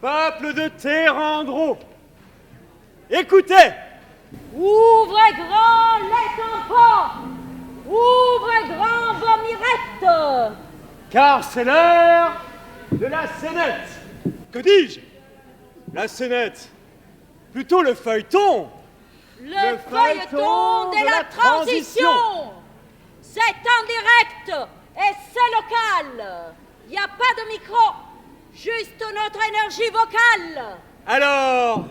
Peuple de Terrandro, écoutez! Ouvrez grand les tampons! Ouvrez grand vos mirettes! Car c'est l'heure de la scénette. Que dis-je? La scénette. Plutôt le feuilleton. Le feuilleton de la transition! C'est en direct et c'est local. Il n'y a pas de micro, juste notre énergie vocale. Alors,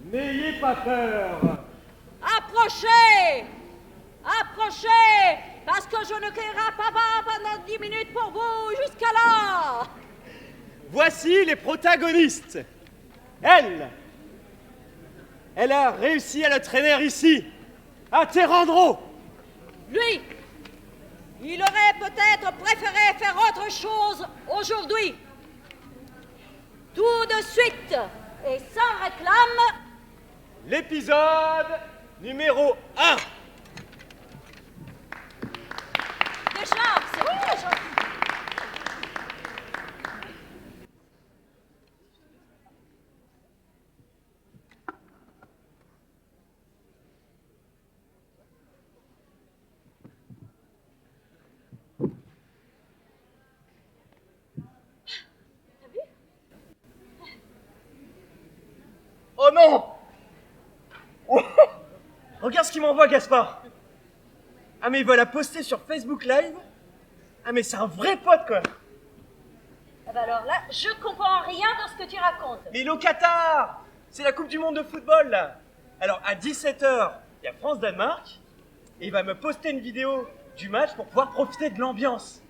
n'ayez pas peur. Approchez! Approchez! Parce que je ne crierai pas pendant 10 minutes pour vous jusqu'à là! Voici les protagonistes. Elle a réussi à le traîner ici, à Terrandro. Lui, il aurait peut-être préféré faire autre chose aujourd'hui. Tout de suite, et sans réclame, L'épisode numéro 1. déjà, c'est très gentil. Oh non! Oh, regarde ce qu'il m'envoie, Gaspard. Ah mais il va la poster sur Facebook Live. Ah mais c'est un vrai pote, quoi. Eh ben alors là, je comprends rien dans ce que tu racontes. Mais il est au Qatar. C'est la Coupe du Monde de football, là. Alors à 17h, il y a France-Danemark. Et il va me poster une vidéo du match pour pouvoir profiter de l'ambiance.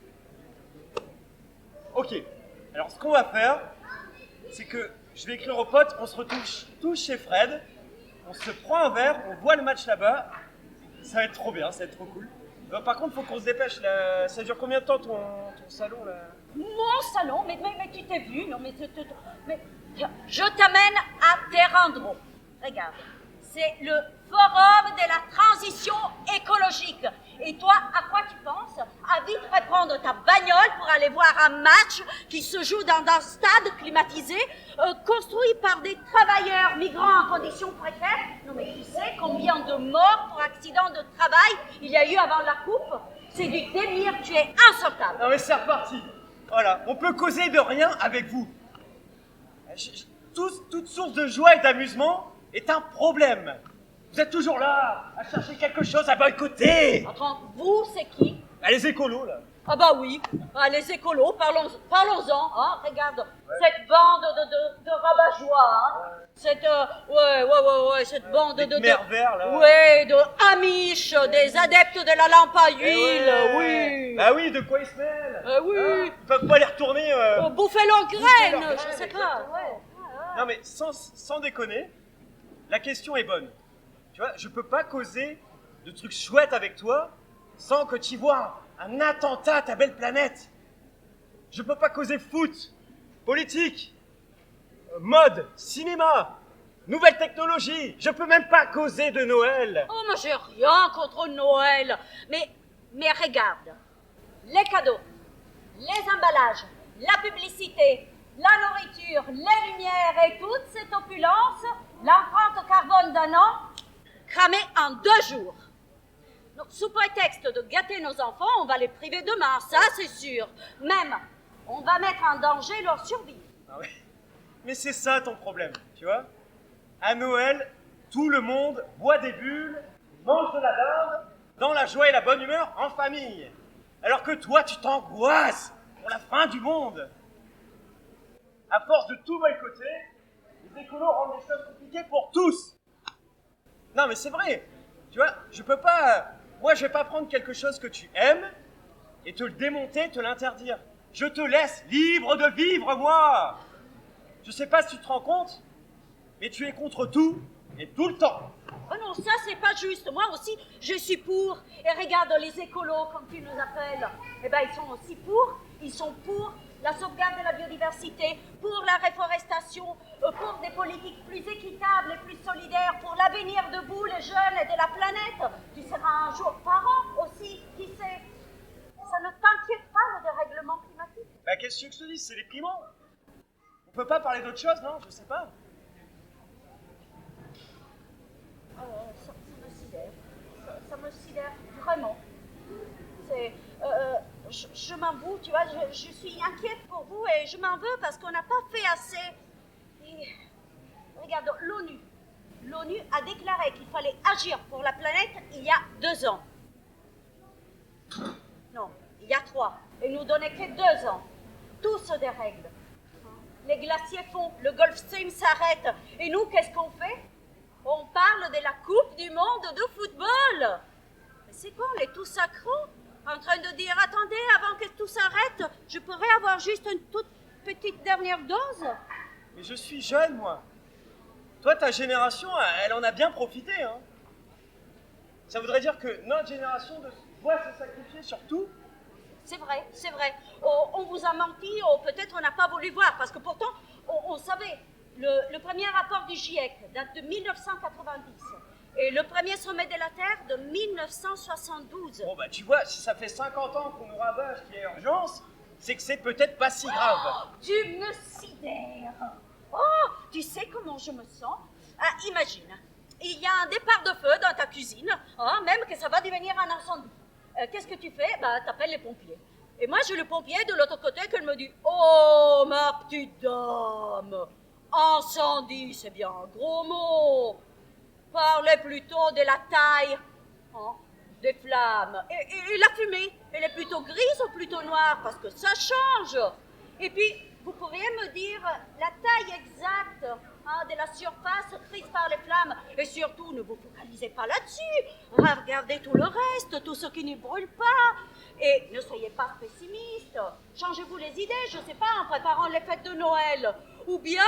Ok. Alors ce qu'on va faire, c'est que je vais écrire aux potes, on se retouche tous chez Fred, on se prend un verre, on voit le match là-bas. Ça va être trop bien, ça va être trop cool. Par contre, faut qu'on se dépêche. Là. Ça dure combien de temps ton salon là? Mon salon, mais tu t'es vu, non mais je t'amène à Terrandro. Regarde, c'est le forum de la transition écologique. Et toi, à quoi tu penses? À vite reprendre ta bagnole pour aller voir un match qui se joue dans un stade climatisé, construit par des travailleurs migrants en conditions précaires. Non mais tu sais combien de morts pour accident de travail il y a eu avant la coupe? C'est du délire, tu es insortable. Non mais c'est reparti. Voilà, on peut causer de rien avec vous. Toute source de joie et d'amusement est un problème. Vous êtes toujours là, à chercher quelque chose à boycotter. Attends, vous, c'est qui? Ah, les écolos, là. Ah bah oui, les écolos, parlons-en, hein, regarde, cette bande de rabat-joie, hein, cette, cette bande de merverts, là. Ouais, de amish, des adeptes de la lampe à huile, oui. Bah oui, de quoi ils se mêlent? Oui. Hein, ils peuvent pas les retourner... bouffer leurs graines, je sais pas, ouais. Non mais, sans déconner, la question est bonne. Tu vois, je peux pas causer de trucs chouettes avec toi sans que tu vois un attentat à ta belle planète. Je peux pas causer foot, politique, mode, cinéma, nouvelles technologies. Je peux même pas causer de Noël. Oh, moi j'ai rien contre Noël. Mais regarde, les cadeaux, les emballages, la publicité, la nourriture, les lumières et toute cette opulence, l'empreinte carbone d'un an, cramée en 2 jours. Donc, sous prétexte de gâter nos enfants, on va les priver demain, ça c'est sûr. Même, on va mettre en danger leur survie. Ah oui. Mais c'est ça ton problème, tu vois. À Noël, tout le monde boit des bulles, mange de la dinde, dans la joie et la bonne humeur, en famille. Alors que toi, tu t'angoisses pour la fin du monde. À force de tout boycotter, les écolos rendent les choses compliquées pour tous. Non mais c'est vrai, tu vois, je peux pas... Moi, je vais pas prendre quelque chose que tu aimes et te le démonter, te l'interdire. Je te laisse libre de vivre, moi. Je sais pas si tu te rends compte, mais tu es contre tout et tout le temps. Oh non, ça c'est pas juste. Moi aussi, je suis pour. Et regarde, les écolos, comme tu nous appelles, eh ben ils sont aussi pour. Ils sont pour la sauvegarde de la biodiversité, pour la réforestation, pour des politiques plus équitables et plus solidaires, pour l'avenir de vous, les jeunes, et de la planète. Tu seras un jour parent aussi, qui sait. Ça ne t'inquiète pas, le dérèglement climatique? Bah qu'est-ce que je te dis, c'est les piments. On peut pas parler d'autre chose, non? Je sais pas. Ça me sidère. Ça me sidère vraiment. C'est, je m'en veux, tu vois, je suis inquiète pour vous et je m'en veux parce qu'on n'a pas fait assez. Et, regarde, l'ONU a déclaré qu'il fallait agir pour la planète il y a 2 ans. Non, il y a 3. Et nous donnait que 2 ans. Tout se dérègle. Les glaciers fondent, le Gulf Stream s'arrête. Et nous, qu'est-ce qu'on fait? On parle de la Coupe du Monde de football. Mais c'est quoi, on est tous accros? En train de dire, attendez, avant que tout s'arrête, je pourrais avoir juste une toute petite dernière dose? Mais je suis jeune, moi. Toi, ta génération, elle en a bien profité, hein. Ça voudrait dire que notre génération doit se sacrifier sur tout? C'est vrai, c'est vrai. Oh, on vous a menti, ou peut-être on n'a pas voulu voir, parce que pourtant, on savait. Le premier rapport du GIEC date de 1990, et le premier sommet de la Terre de 1972. Bon, bah, tu vois, si ça fait 50 ans qu'on nous rabâche qu'il y a urgence, c'est que c'est peut-être pas si grave. Oh, tu me sidères. Oh, tu sais comment je me sens? Ah, imagine, il y a un départ de feu dans ta cuisine, hein, même que ça va devenir un incendie. Qu'est-ce que tu fais? Bah, t'appelles les pompiers. Et moi, j'ai le pompier de l'autre côté qui me dit, oh, ma petite dame, incendie, c'est bien un gros mot. Parlez plutôt de la taille, hein, des flammes. Et la fumée, elle est plutôt grise ou plutôt noire? Parce que ça change. Et puis, vous pourriez me dire la taille exacte, hein, de la surface prise par les flammes. Et surtout, ne vous focalisez pas là-dessus. Regardez tout le reste, tout ce qui ne brûle pas. Et ne soyez pas pessimiste. Changez-vous les idées, je ne sais pas, en préparant les fêtes de Noël. Ou bien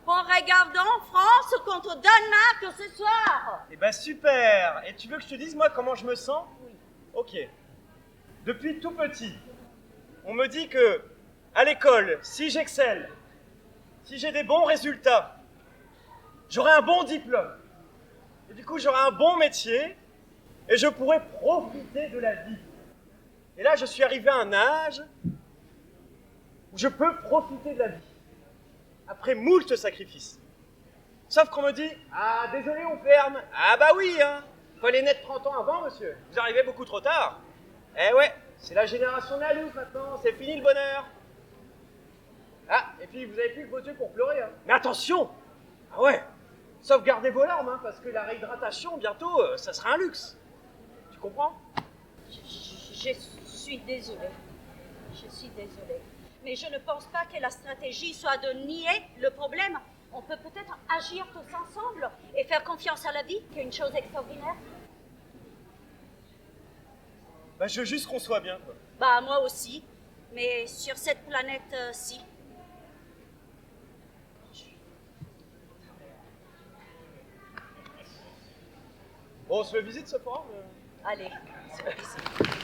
en regardant France contre Danemark ce soir. Eh ben super. Et tu veux que je te dise, moi, comment je me sens? Oui. Ok. Depuis tout petit, on me dit que à l'école, si j'excelle, si j'ai des bons résultats, j'aurai un bon diplôme. Et du coup, j'aurai un bon métier et je pourrai profiter de la vie. Et là, je suis arrivé à un âge où je peux profiter de la vie. Après moult sacrifices. Sauf qu'on me dit, ah, désolé, on ferme. Ah bah oui, hein. Fallait naître 30 ans avant, monsieur. Vous arrivez beaucoup trop tard. Eh ouais, c'est la génération de la loupe maintenant, c'est fini le bonheur. Ah, et puis vous avez plus que vos yeux pour pleurer, hein. Mais attention! Ah ouais, sauvegardez vos larmes, hein, parce que la réhydratation, bientôt, ça sera un luxe. Tu comprends? Je suis désolée. Je suis désolée. Mais je ne pense pas que la stratégie soit de nier le problème. On peut peut-être agir tous ensemble et faire confiance à la vie, qui est une chose extraordinaire. Bah, je veux juste qu'on soit bien, quoi. Bah, moi aussi. Mais sur cette planète-ci. Bon, on se fait visite ce soir? Allez, c'est pas ici.